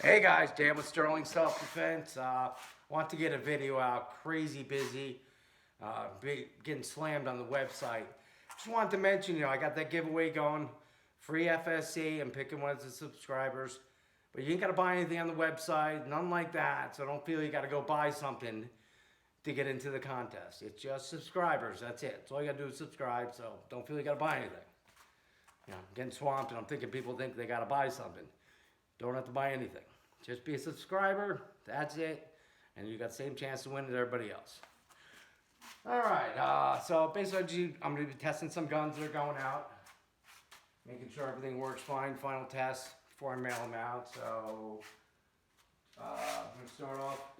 Hey guys, Dan with Sterling Self Defense. Want to get a video out. Crazy busy. Getting slammed on the website. Just wanted to mention, I got that giveaway going. Free FSC. I'm picking one of the subscribers. But you ain't got to buy anything on the website. None like that. So don't feel you got to go buy something to get into the contest. It's just subscribers. That's it. That's all you got to do is subscribe. So don't feel you got to buy anything. I'm getting swamped and I'm thinking people think they got to buy something. Don't have to buy anything. Just be a subscriber. That's it. And you got the same chance to win as everybody else. All right. So basically, I'm going to be testing some guns that are going out. Making sure everything works fine. Final test before I mail them out. So I'm going to start off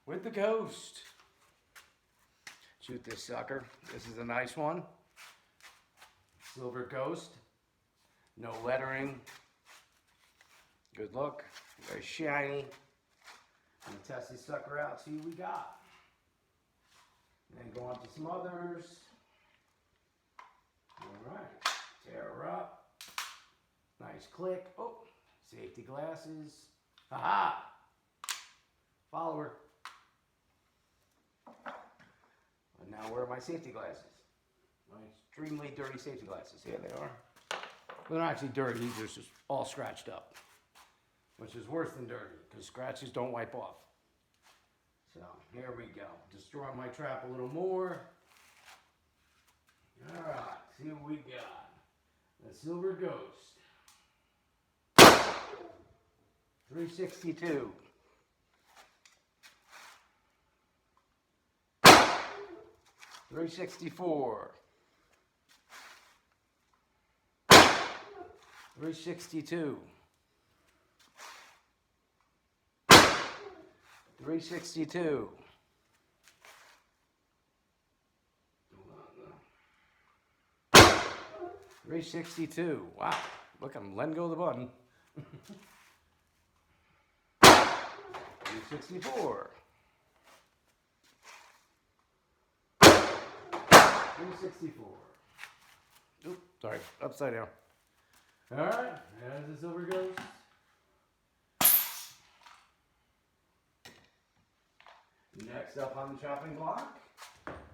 with the Ghost. Shoot this sucker. This is a nice one. Silver Ghost. No lettering. Good look. Very shiny. I'm going to test this sucker out, see what we got. And then go on to some others. Alright. Tear her up. Nice click. Oh, safety glasses. Haha! Follower. And now where are my safety glasses? My extremely dirty safety glasses. Here they are. They're not actually dirty, they're just all scratched up. Which is worse than dirty, because scratches don't wipe off. So, here we go. Destroy my trap a little more. Alright, see what we got. The Silver Ghost. 362. 364. 362. 362. 362. Wow. Look, I'm letting go of the button. 364. 364. Oop, sorry, upside down. Alright, there's the Silver Ghost. Next up on the chopping block,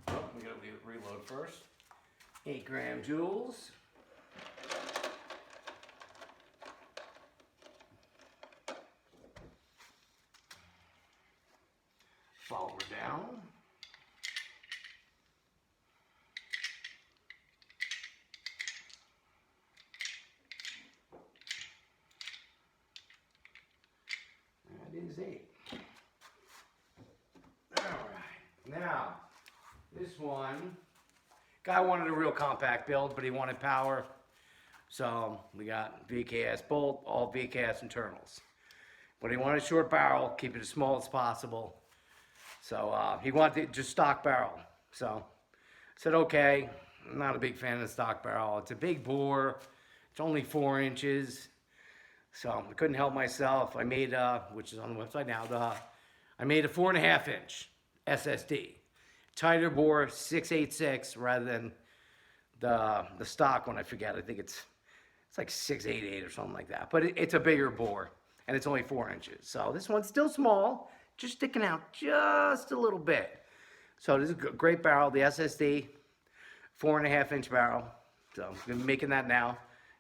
we gotta reload first. 8-gram joules. Follower down. That is 8. Now, this one, guy wanted a real compact build, but he wanted power. So we got VKS bolt, all VKS internals. But he wanted a short barrel, keep it as small as possible. So he wanted just stock barrel. So I said, okay, I'm not a big fan of the stock barrel. It's a big bore. It's only 4 inches. So I couldn't help myself. I made, which is on the website now, I made a 4.5 inch. SSD. Tighter bore, 686 rather than the stock one. I forget. I think it's like 688 or something like that. But it's a bigger bore, and it's only 4 inches. So this one's still small, just sticking out just a little bit. So this is a great barrel, the SSD, 4.5 inch barrel. So I'm gonna be making that now. I'm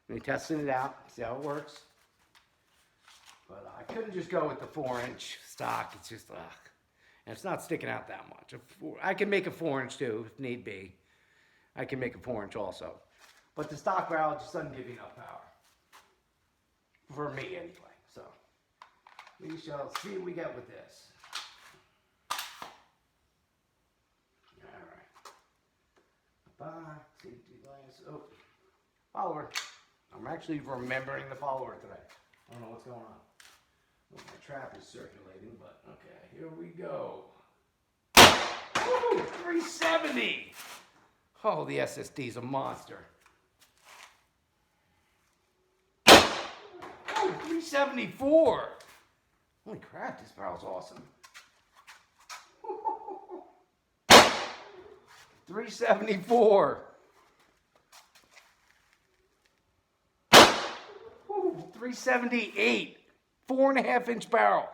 gonna be testing it out, see how it works. But I couldn't just go with the 4 inch stock. It's just, and it's not sticking out that much. I can make a 4 inch too, if need be. I can make a 4 inch also. But the stock barrel just doesn't give you enough power. For me anyway. So we shall see what we get with this. Alright. Safety glass. Oh. Follower. I'm actually remembering the follower today. I don't know what's going on. Well, my trap is circulating, but okay, here we go. Woo, 370! Oh, the SSD's a monster. Oh, 374! Holy crap, this barrel's awesome. 374. 378. 4.5-inch barrel.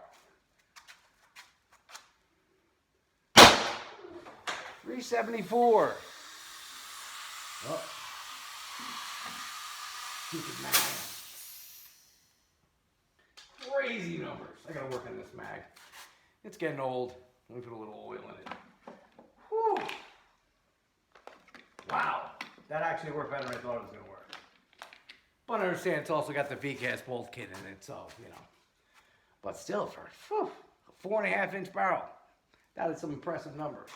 374. Oh. Stupid mag. Crazy numbers. I gotta work on this mag. It's getting old. Let me put a little oil in it. Whew. Wow. That actually worked better than I thought it was gonna work. But I understand it's also got the VCAS bolt kit in it, so, you know. But still, for a 4.5-inch barrel, that is some impressive numbers.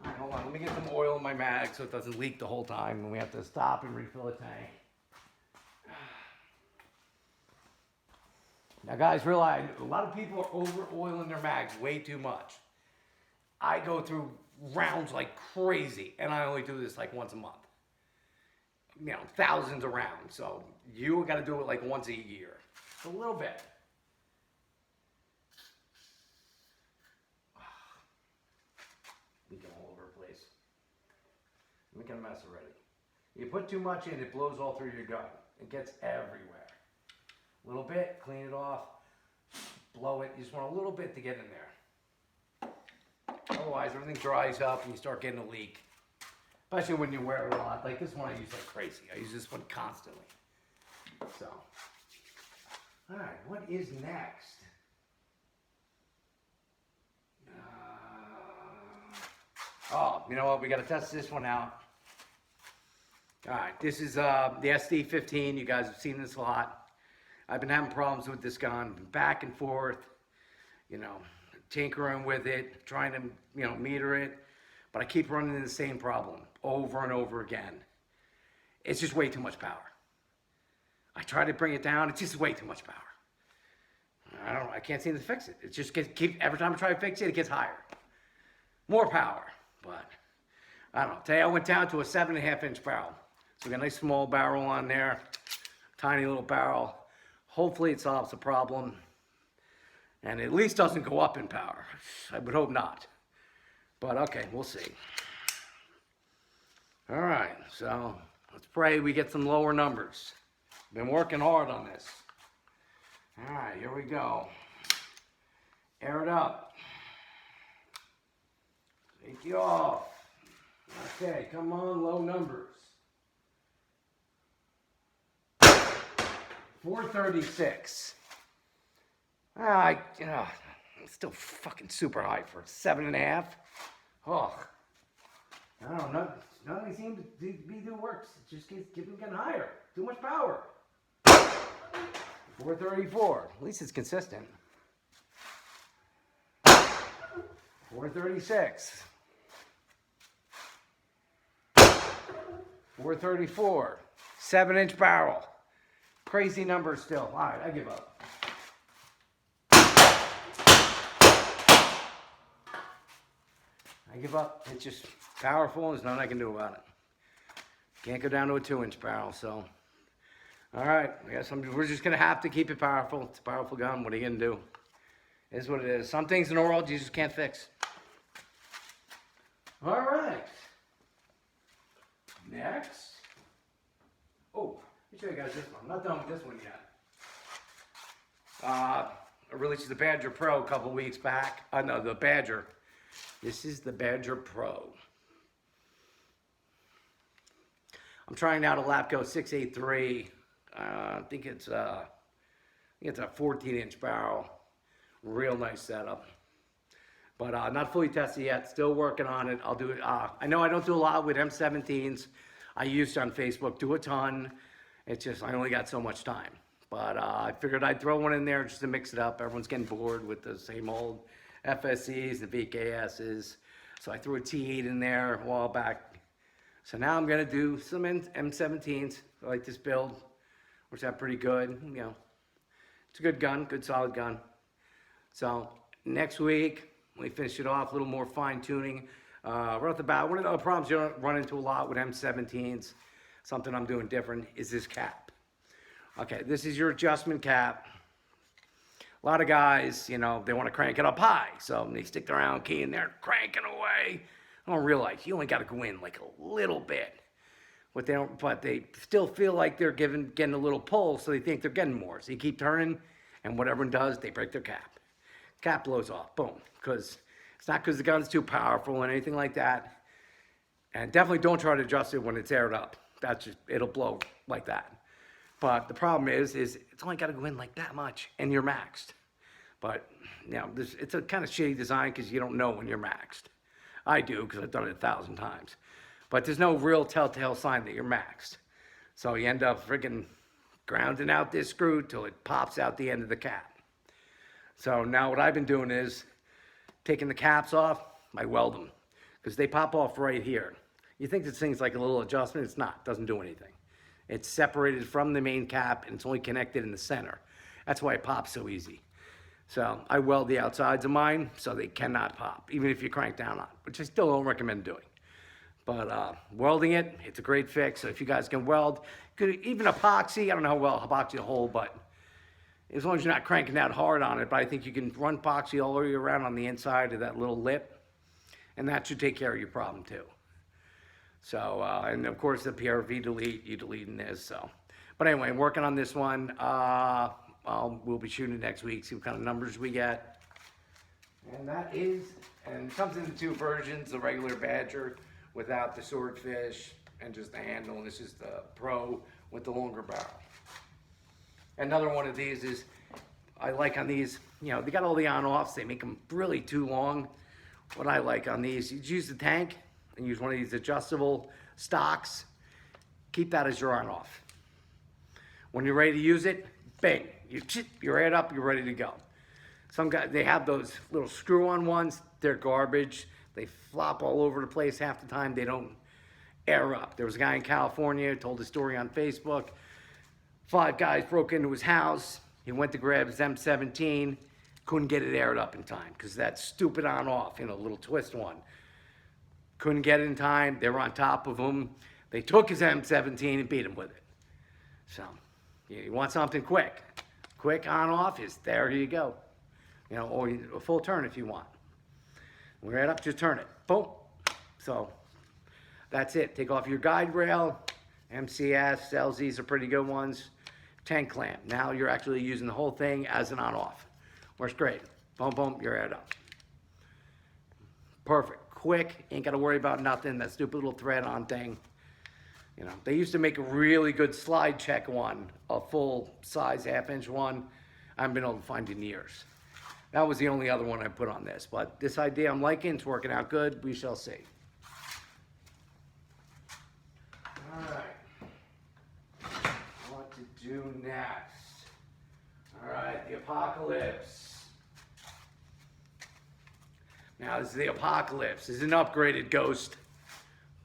All right, hold on. Let me get some oil in my mag so it doesn't leak the whole time and we have to stop and refill the tank. Now, guys, realize a lot of people are over oiling their mags way too much. I go through rounds like crazy, and I only do this like once a month. You know, thousands of rounds. So you got to do it like once a year. A little bit. Leaking all over the place. Making a mess already. You put too much in, it blows all through your gun. It gets everywhere. A little bit, clean it off, blow it. You just want a little bit to get in there. Otherwise, everything dries up and you start getting a leak. Especially when you wear it a lot. Like this one I use like crazy. I use this one constantly. So, all right, what is next? Oh, you know what? We got to test this one out. All right, this is the SD15. You guys have seen this a lot. I've been having problems with this gun, back and forth, you know, tinkering with it, trying to, you know, meter it, but I keep running into the same problem over and over again. It's just way too much power. I try to bring it down, it's just way too much power. I can't seem to fix it. It just every time I try to fix it, it gets higher. More power, but I don't know. Today I went down to a 7.5-inch barrel. So we got a nice small barrel on there, tiny little barrel. Hopefully it solves the problem and at least doesn't go up in power. I would hope not. But okay, we'll see. All right, so let's pray we get some lower numbers. Been working hard on this. All right, here we go. Air it up. Take you off. Okay, come on, low numbers. 436. You know, it's still fucking super high for 7.5. Oh, I don't know. Nothing seems to be doing works. It just keeps getting higher. Too much power. 434. At least it's consistent. 436. 434. 7-inch barrel. Crazy numbers still. All right, I give up. I give up. It's just powerful. There's nothing I can do about it. Can't go down to a 2-inch barrel, so. All right, I guess we're just going to have to keep it powerful. It's a powerful gun. What are you going to do? It is what it is. Some things in the world you just can't fix. All right. Next. Oh, let me show you guys this one. I'm not done with this one yet. I released the Badger Pro a couple weeks back. No, the Badger. This is the Badger Pro. I'm trying out a Lapco 683. I think it's a 14-inch barrel. Real nice setup. But not fully tested yet. Still working on it. I'll do it. I know I don't do a lot with M17s. I used to on Facebook, do a ton. It's just I only got so much time. But I figured I'd throw one in there just to mix it up. Everyone's getting bored with the same old FSCs and VKSs. So I threw a T8 in there a while back. So now I'm going to do some M17s. I like this build. Works out pretty good. You know, it's a good gun, good solid gun. So next week, we finish it off, a little more fine tuning. Right off the bat, one of the problems you run into a lot with M17s, something I'm doing different, is this cap. Okay, this is your adjustment cap. A lot of guys, you know, they want to crank it up high, so they stick their round key in there, cranking away. I don't realize you only got to go in like a little bit. But they still feel like they're getting a little pull, so they think they're getting more. So you keep turning, And what everyone does, they break their cap. Cap blows off, boom. Because it's not because the gun's too powerful and anything like that. And definitely don't try to adjust it when it's aired up. That's just, it'll blow like that. But the problem is it's only got to go in like that much, and you're maxed. But you know, it's a kind of shitty design because you don't know when you're maxed. I do because I've done it 1,000 times. But there's no real telltale sign that you're maxed. So you end up freaking grounding out this screw till it pops out the end of the cap. So now what I've been doing is taking the caps off, I weld them because they pop off right here. You think this thing's like a little adjustment, it's not, it doesn't do anything. It's separated from the main cap and it's only connected in the center. That's why it pops so easy. So I weld the outsides of mine so they cannot pop, even if you crank down on it, which I still don't recommend doing. But welding it, it's a great fix. So if you guys can weld, even epoxy, I don't know how well epoxy will hold, but as long as you're not cranking that hard on it, but I think you can run epoxy all the way around on the inside of that little lip, and that should take care of your problem too. So, and of course the PRV delete, you deleting this, so. But anyway, I'm working on this one. We'll be shooting it next week, see what kind of numbers we get. And that is, and it comes in 2 versions, the regular Badger without the swordfish and just the handle, and this is the Pro with the longer barrel. Another one of these is, I like on these, you know, they got all the on-offs, they make them really too long. What I like on these, you use the tank and use one of these adjustable stocks, keep that as your on-off. When you're ready to use it, bang, you're right up, you're ready to go. Some guys, they have those little screw-on ones, they're garbage. They flop all over the place half the time, they don't air up. There was a guy in California who told a story on Facebook. 5 guys broke into his house. He went to grab his M17, couldn't get it aired up in time because that stupid on-off, you know, little twist one. Couldn't get it in time. They were on top of him. They took his M17 and beat him with it. So, you want something quick. Quick on-off is there you go. You know, or a full turn if you want. Right up, just turn it. Boom. So, that's it. Take off your guide rail. MCS, LZs are pretty good ones. Tank clamp. Now you're actually using the whole thing as an on-off. Works great. Boom, boom, you're aired up. Perfect. Quick. Ain't got to worry about nothing. That stupid little thread-on thing. You know, they used to make a really good slide check one, a full-size half-inch one. I haven't been able to find in years. That was the only other one I put on this. But this idea I'm liking. It's working out good. We shall see. All right. What to do next? All right, the Apocalypse. Now, this is the Apocalypse. This is an upgraded Ghost.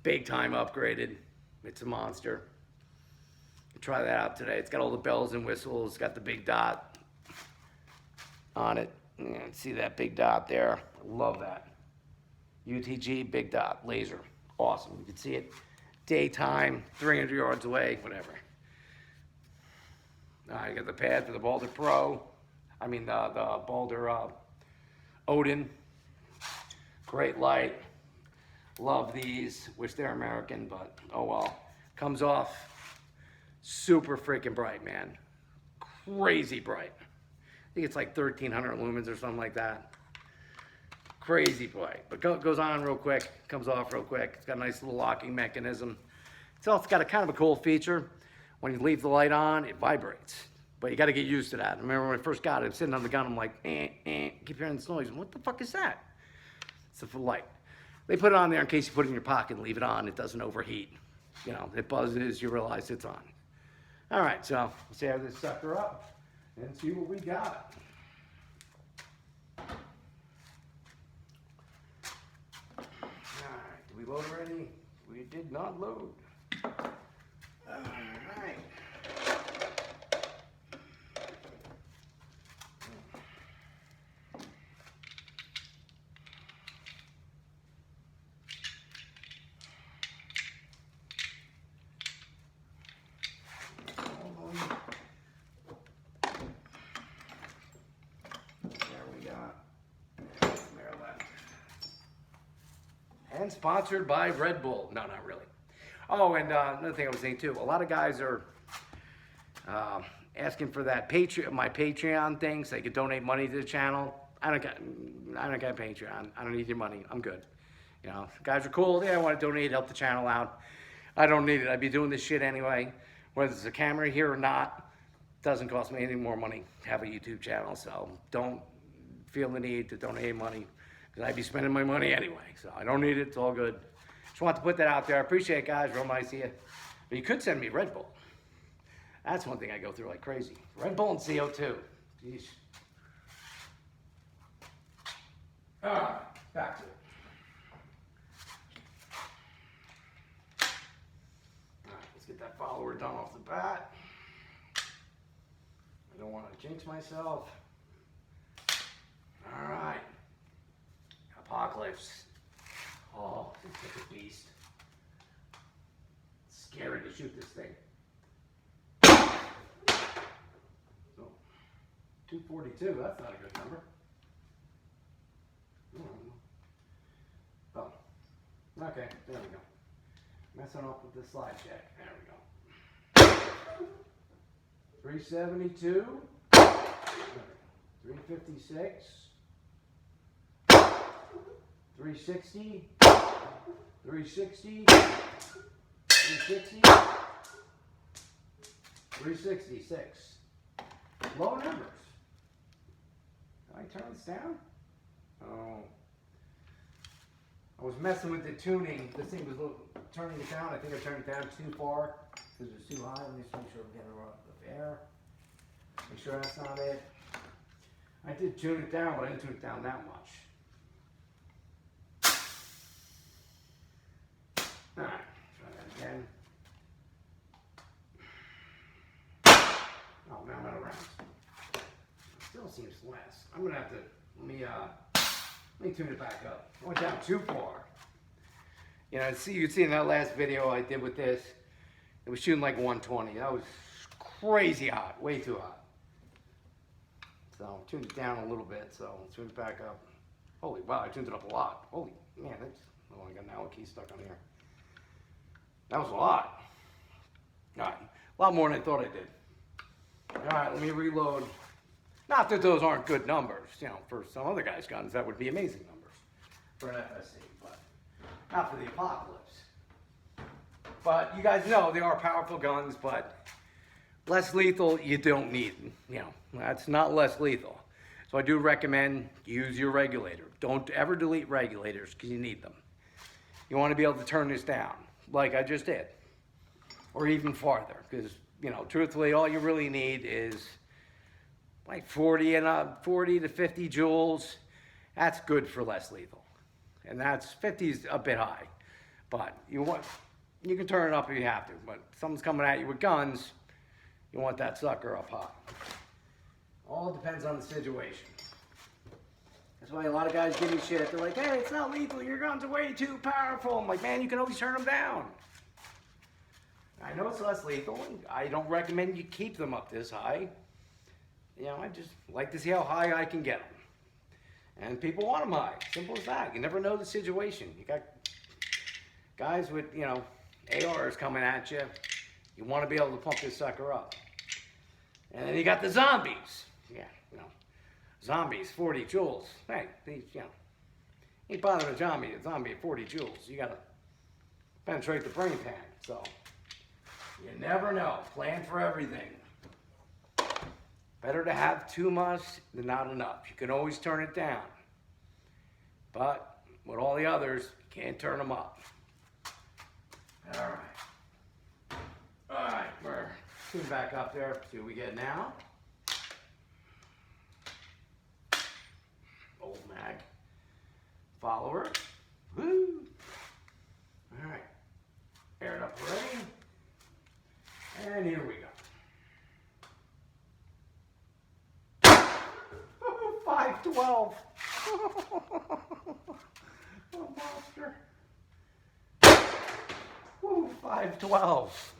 Big time upgraded. It's a monster. Try that out today. It's got all the bells and whistles. It's got the big dot on it. Yeah, see that big dot there? I love that. UTG, big dot, laser. Awesome. You can see it daytime, 300 yards away, whatever. You got the pad for the Boulder Pro. I mean, the Boulder Odin. Great light. Love these. Wish they're American, but oh well. Comes off super freaking bright, man. Crazy bright. I think it's like 1,300 lumens or something like that. Crazy bright. But goes on real quick. Comes off real quick. It's got a nice little locking mechanism. It's also got a kind of a cool feature. When you leave the light on, it vibrates. But you got to get used to that. I remember when I first got it, I'm sitting on the gun, I'm like, keep hearing this noise. What the fuck is that? It's the light. They put it on there in case you put it in your pocket and leave it on. It doesn't overheat. You know, it buzzes, you realize it's on. All right, so let's see how this sucker up and see what we got. All right, did we load already? We did not load. All right. And sponsored by Red Bull. No, not really. Oh, and another thing I was saying too, a lot of guys are asking for that my Patreon thing so they could donate money to the channel. I don't got Patreon. I don't need your money. I'm good. You know, guys are cool. Yeah, I want to donate, help the channel out. I don't need it. I'd be doing this shit anyway. Whether there's a camera here or not, doesn't cost me any more money to have a YouTube channel. So don't feel the need to donate money because I'd be spending my money anyway. So I don't need it. It's all good. Just want to put that out there. I appreciate it, guys. Real nice of you. But you could send me Red Bull. That's one thing I go through like crazy. Red Bull and CO2. Jeez. All right, back to it. All right, let's get that follower done off the bat. I don't want to jinx myself. All right. Apocalypse. Oh, it's such a beast. It's scary to shoot this thing. So, 242, that's not a good number. Oh, okay, there we go. Messing up with the slide check. There we go. 372, 356, 360, 360, 360, 366. Low numbers. Can I turn this down? Oh. I was messing with the tuning. This thing was turning it down. I think I turned it down too far because it was too high. Let me just make sure I'm getting enough air. Make sure that's not it. I did tune it down, but I didn't tune it down that much. Alright, try that again. Oh, man, I'm out of rounds. Still seems less. I'm gonna have to let me tune it back up. I went down too far. You know, you can see in that last video I did with this, it was shooting like 120. That was crazy hot, way too hot. So I tuned it down a little bit, so let's tune it back up. Holy wow, I tuned it up a lot. Holy man, that's, oh, I got an Allen key stuck on here. That was a lot. All right, a lot more than I thought I did. All right, let me reload. Not that those aren't good numbers, you know, for some other guys' guns, that would be amazing numbers for an FSC, but not for the Apocalypse. But you guys know they are powerful guns, but less lethal, you don't need them. You know, that's not less lethal. So I do recommend use your regulator. Don't ever delete regulators because you need them. You want to be able to turn this down, like I just did, or even farther, because, you know, truthfully, all you really need is like 40 to 50 joules. That's good for less lethal. And that's 50 is a bit high. But you can turn it up if you have to. But if someone's coming at you with guns, you want that sucker up high. All depends on the situation. That's why a lot of guys give me shit. They're like, hey, it's not lethal. Your guns are way too powerful. I'm like, man, you can always turn them down. I know it's less lethal. And I don't recommend you keep them up this high. You know, I just like to see how high I can get them. And people want them high. Simple as that. You never know the situation. You got guys with, you know, ARs coming at you. You want to be able to pump this sucker up. And then you got the zombies. Yeah, you know, zombies, 40 joules. Hey, these, you know, ain't bothering a zombie at 40 joules. You got to penetrate the brain pan. So, you never know. Plan for everything. Better to have too much than not enough. You can always turn it down. But with all the others, you can't turn them up. All right. All right, we're tuned back up there. See what we get now. Old mag. Follower. Woo. All right. Air it up already. And here we go. 512. Oh, monster. Ooh, 512.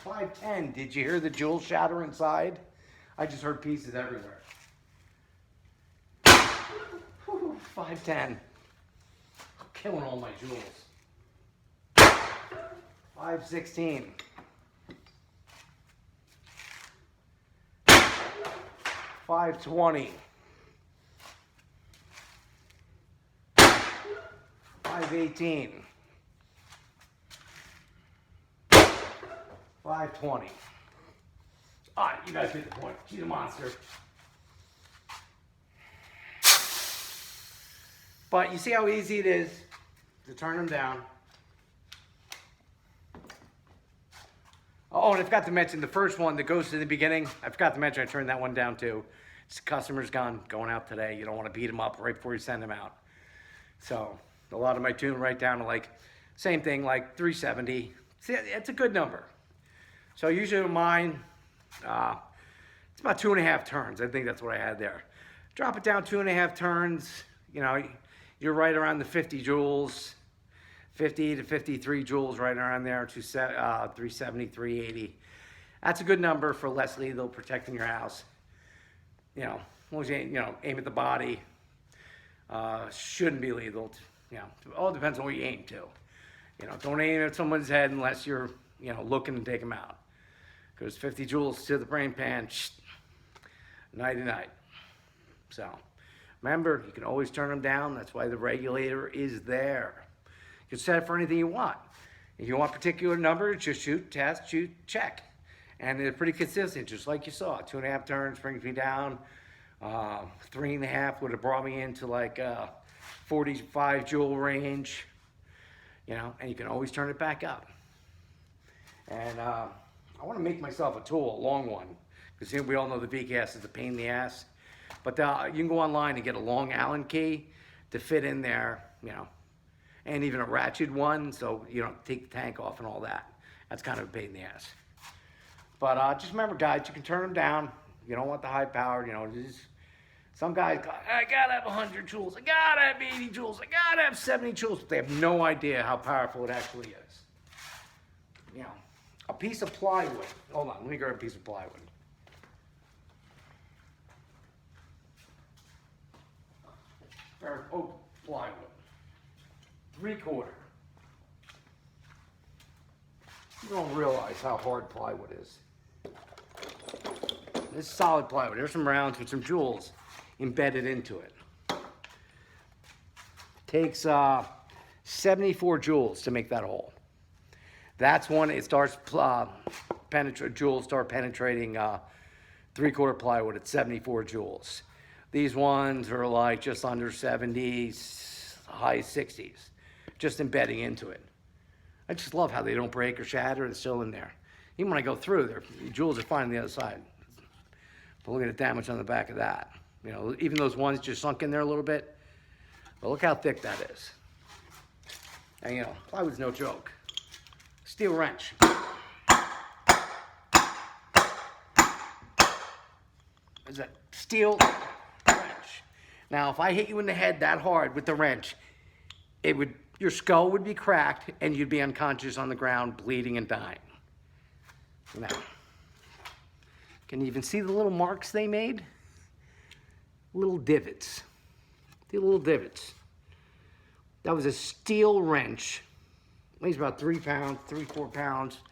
510. Did you hear the jewel shatter inside? I just heard pieces everywhere. Ooh, 510. I'm killing all my jewels. 516. 520. 518. 520. All right, you guys get the point. She's a monster. But you see how easy it is to turn them down. Oh, and I forgot to mention the first one that goes to the beginning. I forgot to mention I turned that one down too. It's the customer's gun going out today. You don't want to beat them up right before you send them out. So a lot of my tune right down to like, same thing, like 370. See, it's a good number. So usually with mine, it's about 2.5 turns. I think that's what I had there. Drop it down 2.5 turns. You know, you're right around the 50 joules, 50 to 53 joules, right around there, 370, 380. That's a good number for less lethal, protecting your house. You know, as long as you aim at the body, shouldn't be lethal. You know, it all depends on what you aim to. You know, don't aim at someone's head unless you're, you know, looking to take them out. Because 50 joules to the brain pan, nighty-night. So, remember, you can always turn them down. That's why the regulator is there. You can set it for anything you want. If you want particular numbers, just shoot, test, shoot, check. And they're pretty consistent, just like you saw. 2.5 turns brings me down. 3.5 would have brought me into like 45 joule range. You know, and you can always turn it back up. And I want to make myself a tool, a long one, because we all know the VCAS is a pain in the ass. But you can go online and get a long Allen key to fit in there, you know, and even a ratchet one, so you don't take the tank off and all that. That's kind of a pain in the ass. But just remember, guys, you can turn them down. You don't want the high powered, you know. Some guys go, I gotta have 100 joules, I gotta have 80 joules, I gotta have 70 joules, but they have no idea how powerful it actually is. You know, a piece of plywood. Hold on, let me grab a piece of plywood. Or oak plywood. 3/4. You don't realize how hard plywood is. This is solid plywood. There's some rounds with some joules embedded into it. Takes 74 joules to make that hole. That's when it starts joules start penetrating 3/4 plywood at 74 joules. These ones are like just under 70s, high 60s, just embedding into it. I just love how they don't break or shatter. They're still in there. Even when I go through, the joules are fine on the other side. But look at the damage on the back of that. You know, even those ones just sunk in there a little bit. But look how thick that is. And you know, plywood's no joke. Steel wrench. Is that steel wrench? Now, if I hit you in the head that hard with the wrench, your skull would be cracked and you'd be unconscious on the ground, bleeding and dying. Now, can you even see the little marks they made? Little divots. The little divots. That was a steel wrench. Weighs about 3 pounds, 3-4 pounds.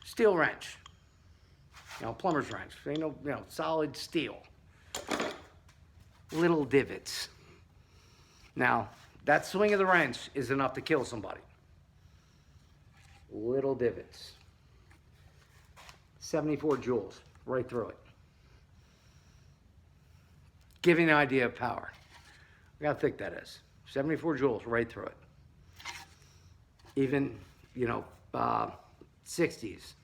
Steel wrench. You know, plumber's wrench. Ain't no, you know, solid steel. Little divots. Now, that swing of the wrench is enough to kill somebody. Little divots. 74 joules, right through it. Give you an idea of power. Look how thick that is. 74 joules, right through it. Even, you know, 60s,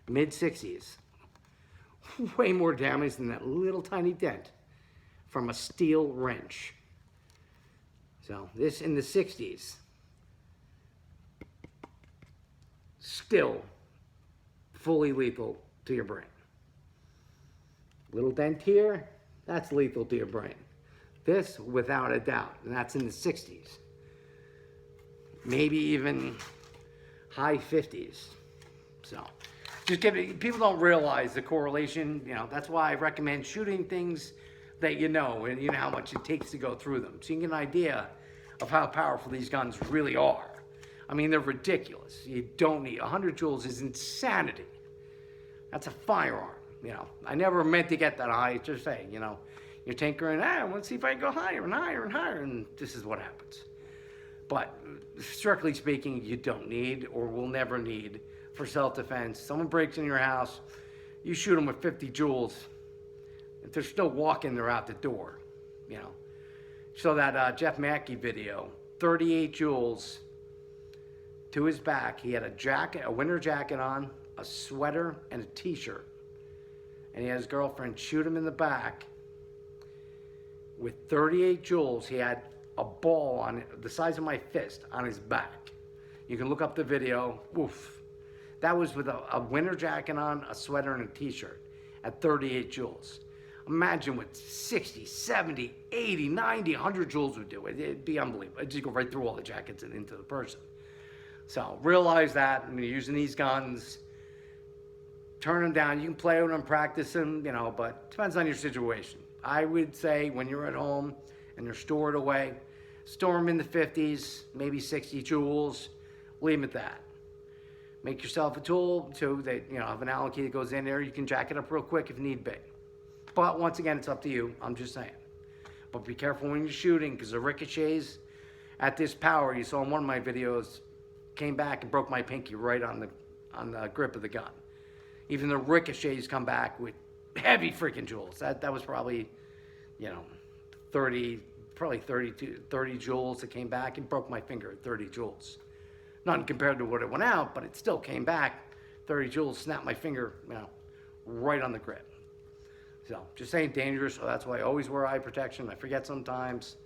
mid-60s. Way more damage than that little tiny dent from a steel wrench. So this in the 60s, still fully lethal to your brain. Little dent here, that's lethal to your brain. This, without a doubt, and that's in the 60s. Maybe even high 50s. So, just people don't realize the correlation, you know, that's why I recommend shooting things that you know, and you know how much it takes to go through them. So you can get an idea of how powerful these guns really are. I mean, they're ridiculous. You don't need 100 joules is insanity. That's a firearm. You know, I never meant to get that high. Just saying, you know, you're tinkering. Let's see if I can go higher and higher and higher, and this is what happens. But strictly speaking, you don't need or will never need for self-defense. Someone breaks in your house, you shoot them with 50 joules. If they're still walking, they're out the door. You know. So that Jeff Mackey video, 38 joules to his back. He had a jacket, a winter jacket on, a sweater, and a t-shirt. And he had his girlfriend shoot him in the back with 38 joules. He had a ball on the size of my fist on his back. You can look up the video. Oof. That was with a winter jacket on, a sweater, and a t-shirt at 38 joules. Imagine what 60, 70, 80, 90, 100 joules would do. It'd be unbelievable. It'd just go right through all the jackets and into the person. So realize that when you're using these guns, turn them down. You can play with them, practice them, you know, but it depends on your situation. I would say when you're at home and they're stored away, store them in the 50s, maybe 60 joules, leave them at that. Make yourself a tool so that, you know, have an Allen key that goes in there. You can jack it up real quick if need be. But once again, it's up to you. I'm just saying. But be careful when you're shooting because the ricochets at this power, you saw in one of my videos, came back and broke my pinky right on the grip of the gun. Even the ricochets come back with heavy freaking joules. That was probably, you know, 30 joules that came back and broke my finger at 30 joules. Not compared to what it went out, but it still came back. 30 joules snapped my finger, you know, right on the grip. So, just saying dangerous, so that's why I always wear eye protection. I forget sometimes,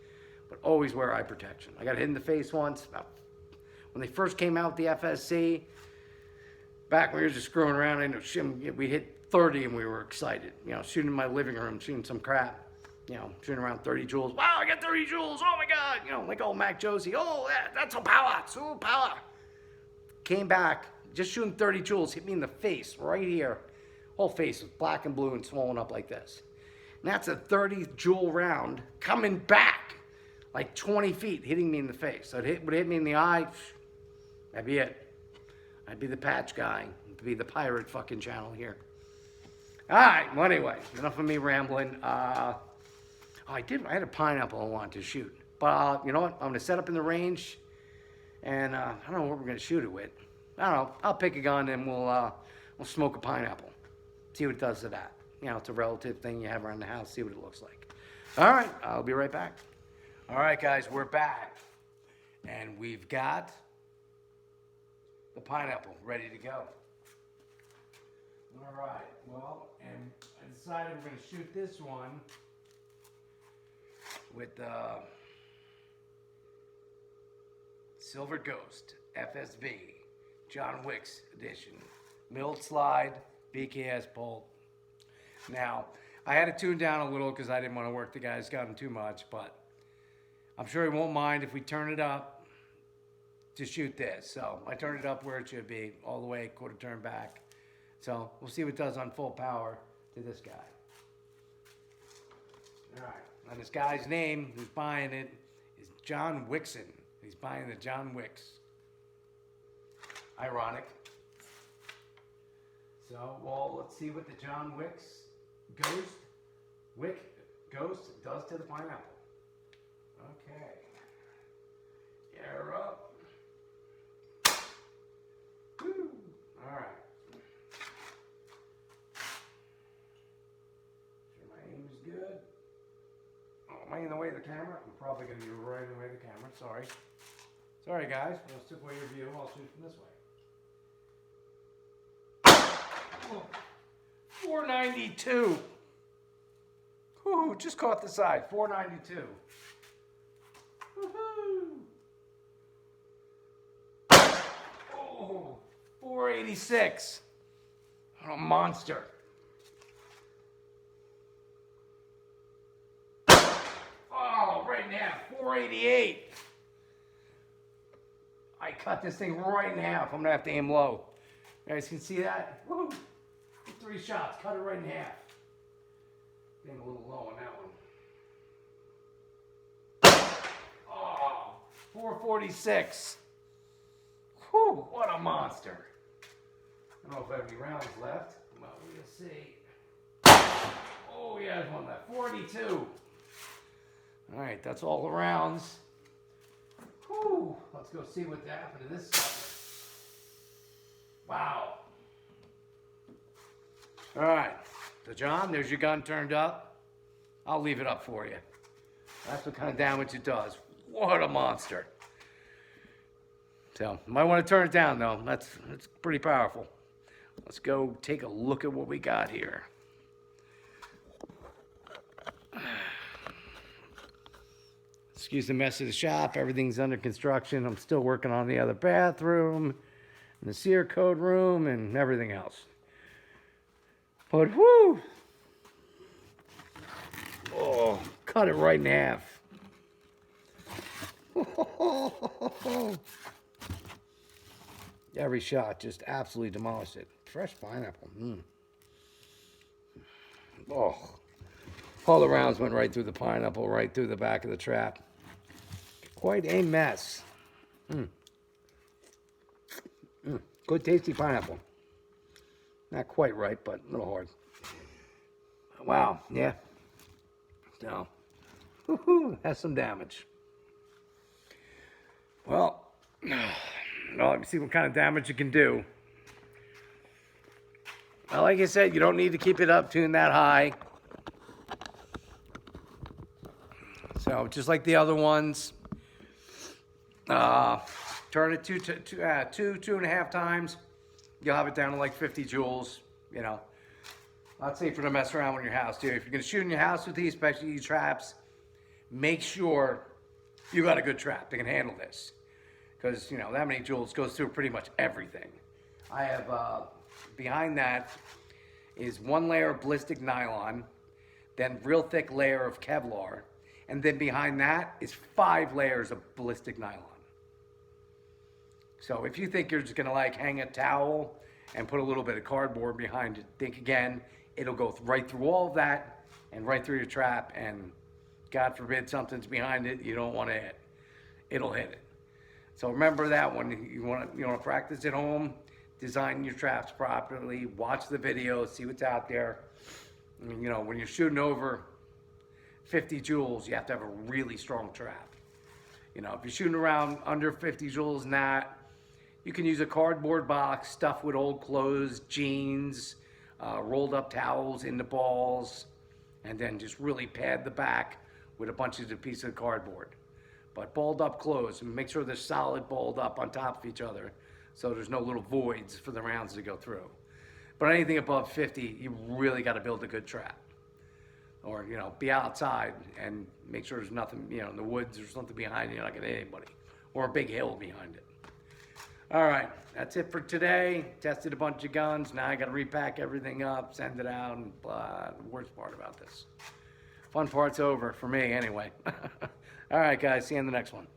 but always wear eye protection. I got hit in the face once, when they first came out with the FSC, back when we were just screwing around, I know we hit 30 and we were excited. You know, shooting in my living room, shooting some crap, you know, shooting around 30 joules. Wow, I got 30 joules, oh my God. You know, like old Mac Josie, oh, that's a power, so power. Came back, just shooting 30 joules, hit me in the face, right here. Whole face was black and blue and swollen up like this. And that's a 30 joule round coming back like 20 feet, hitting me in the face. So it would hit me in the eye, that'd be it. I'd be the patch guy. It'd be the pirate fucking channel here. All right, well anyway, enough of me rambling. I had a pineapple I wanted to shoot. But you know what, I'm gonna set up in the range and I don't know what we're gonna shoot it with. I don't know, I'll pick a gun and we'll smoke a pineapple. See what it does to that. You know, it's a relative thing you have around the house. See what it looks like. All right, I'll be right back. All right, guys, we're back. And we've got the pineapple ready to go. All right, well, and I decided we're going to shoot this one with Silver Ghost FSV John Wick's edition. Milled slide. BKS bolt. Now, I had to tune down a little because I didn't want to work the guy's gun too much, but I'm sure he won't mind if we turn it up to shoot this. So I turned it up where it should be, all the way, quarter turn back. So we'll see what it does on full power to this guy. All right, and this guy's name who's buying it is John Wickson. He's buying the John Wicks. Ironic. So, well, let's see what the John Wick's Ghost does to the pineapple. Okay. Air up. Woo. All right. Sure my aim is good. Oh, am I in the way of the camera? I'm probably going to be right in the way of the camera. Sorry. Sorry, guys. I'll stick away your view. I'll shoot from this way. 492. Whew, just caught the side. 492. Woohoo. Oh, 486. What a monster. Oh, right now, 488. I cut this thing right in half. I'm gonna have to aim low. You guys can see that? Woo! 3 shots, cut it right in half. Getting a little low on that one. Oh, 446. Whew, what a monster. I don't know if I have any rounds left, but we'll see. Oh, yeah, there's one left. 42. All right, that's all the rounds. Whew, let's go see what happened to this sucker. Wow. All right, so John, there's your gun turned up. I'll leave it up for you. That's what kind of damage it does. What a monster. So, might want to turn it down though. That's pretty powerful. Let's go take a look at what we got here. Excuse the mess of the shop. Everything's under construction. I'm still working on the other bathroom, and the sear code room, and everything else. But whoo! Oh, cut it right in half. Every shot just absolutely demolished it. Fresh pineapple. Oh, all the rounds went right through the pineapple, right through the back of the trap. Quite a mess. Good tasty pineapple. Not quite right, but a little hard. Wow, yeah. So, has some damage. Well, let me see what kind of damage it can do. Well, like I said, you don't need to keep it up tuned that high. So, just like the other ones, turn it 2.5 times. You'll have it down to like 50 joules, you know. Not safer to mess around with your house, too. If you're going to shoot in your house with these, especially these traps, make sure you got a good trap that can handle this. Because, you know, that many joules goes through pretty much everything. I have, behind that is 1 layer of ballistic nylon, then real thick layer of Kevlar, and then behind that is 5 layers of ballistic nylon. So if you think you're just gonna like hang a towel and put a little bit of cardboard behind it, think again. It'll go right through all of that and right through your trap, and God forbid something's behind it you don't want to hit. It'll hit it. So remember that when you want to practice at home, design your traps properly, watch the videos, see what's out there. I mean, you know, when you're shooting over 50 joules, you have to have a really strong trap. You know, if you're shooting around under 50 joules and that, you can use a cardboard box stuffed with old clothes, jeans, rolled up towels in the balls, and then just really pad the back with a bunch of pieces of cardboard. But balled up clothes, and make sure they're solid balled up on top of each other so there's no little voids for the rounds to go through. But anything above 50, you really got to build a good trap. Or, you know, be outside and make sure there's nothing, you know, in the woods or something behind you, you're not going to hit anybody. Or a big hill behind it. All right, that's it for today. Tested a bunch of guns. Now I got to repack everything up, send it out, and blah. The worst part about this. Fun part's over for me anyway. All right, guys, see you in the next one.